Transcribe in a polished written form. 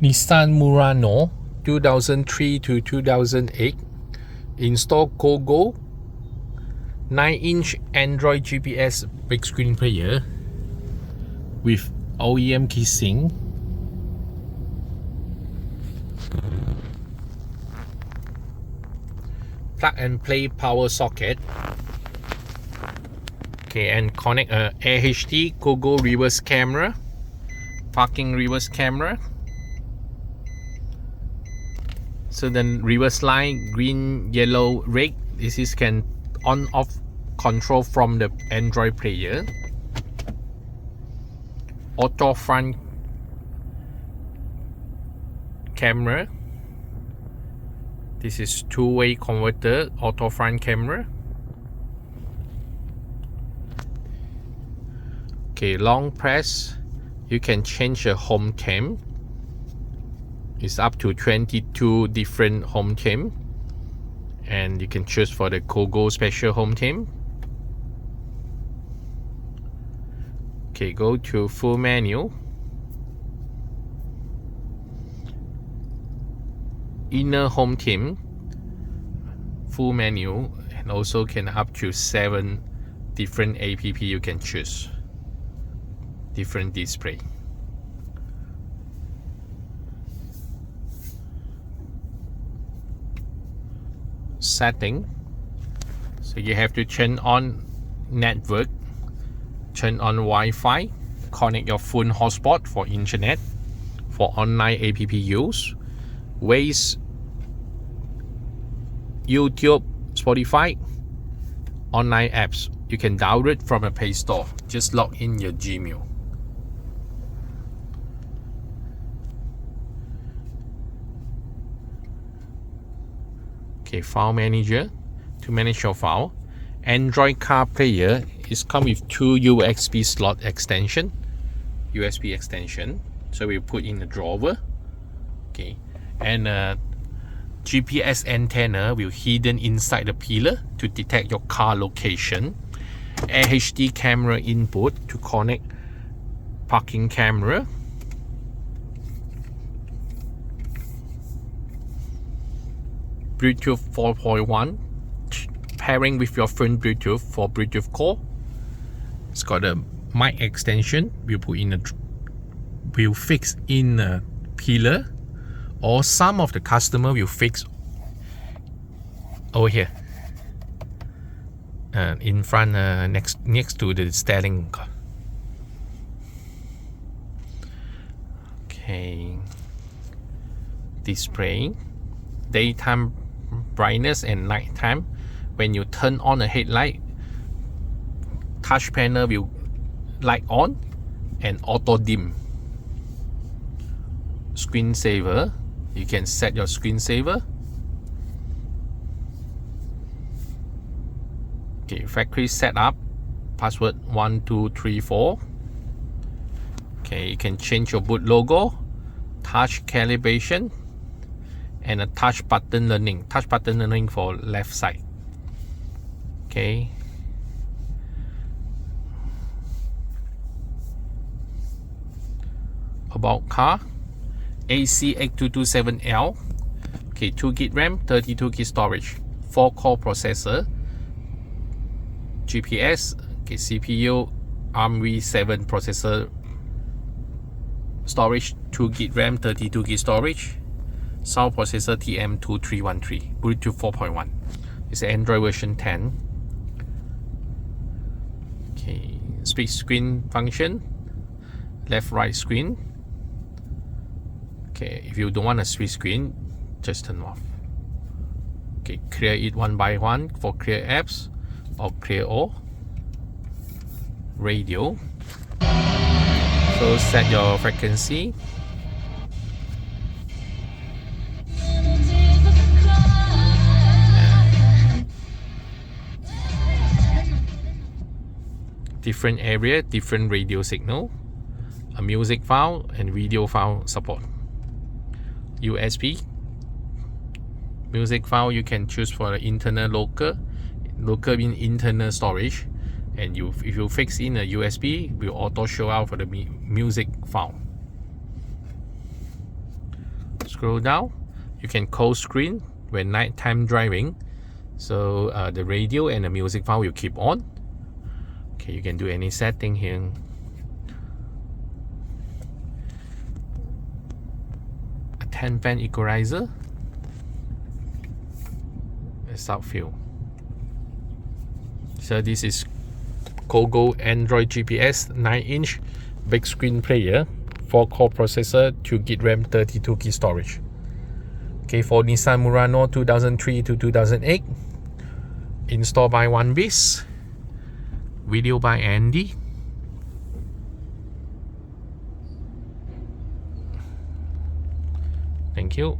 Nissan Murano 2003 to 2008. Install Cogoo 9-inch Android GPS big screen player with OEM keysync. Plug and play power socket. Okay, and connect a AHD Cogoo reverse camera, parking reverse camera. So then reverse line, green, yellow, red, this is can on off control from the Android player. Auto front camera. This is two-way converter, auto front camera. Okay, long press, you can change the home cam. It's up to 22 different home cam, and you can choose for the Cogoo special home cam. Okay, go to full menu. Inner home cam, full menu, and also can up to 7 different app you can choose. Different display. Setting. So you have to turn on network, turn on Wi-Fi, connect your phone hotspot for internet, for online app use, Waze, YouTube, Spotify, online apps. You can download from a Play Store. Just log in your Gmail. Okay, file manager to manage your file. Android Car Player is come with 2 USB slot extension. USB extension. So we put in the drawer. Okay, and GPS antenna will hidden inside the pillar to detect your car location. HD camera input to connect parking camera. Bluetooth 4.1 pairing with your phone Bluetooth for Bluetooth call. It's got a mic extension. We'll fix in a pillar, or some of the customer will fix over here, in front, next to the steering. Okay, display daytime brightness and nighttime. When you turn on a headlight, touch panel will light on and auto dim. Screensaver, you can set your screensaver. Okay, factory setup, password 1234. Okay, you can change your boot logo, touch calibration, and a touch button learning. Touch button learning for left side. Okay. About car. AC8227L. Okay, 2GB RAM, 32GB storage. 4-core processor. GPS. Okay, CPU ARM v7 processor. Storage 2GB RAM, 32GB storage. Sound processor TM2313, Bluetooth 4.1. It's Android version 10. Okay, split screen function, left right screen. Okay, if you don't want a split screen, just turn off. Okay, clear it one by one for clear apps or clear all. Radio. So set your frequency. Different area, different radio signal, a music file and video file support. USB music file you can choose for the internal local in internal storage, and if you fix in a USB, will auto show out for the music file. Scroll down, you can close screen when nighttime driving. So the radio and the music file will keep on. Okay, you can do any setting here. A 10-band equalizer. A sub fill. So this is Cogoo Android GPS 9-inch big screen player, 4-core processor, 2GB RAM, 32GB storage. Okay, for Nissan Murano 2003 to 2008. Installed by OneBiz. Video by Andy. Thank you.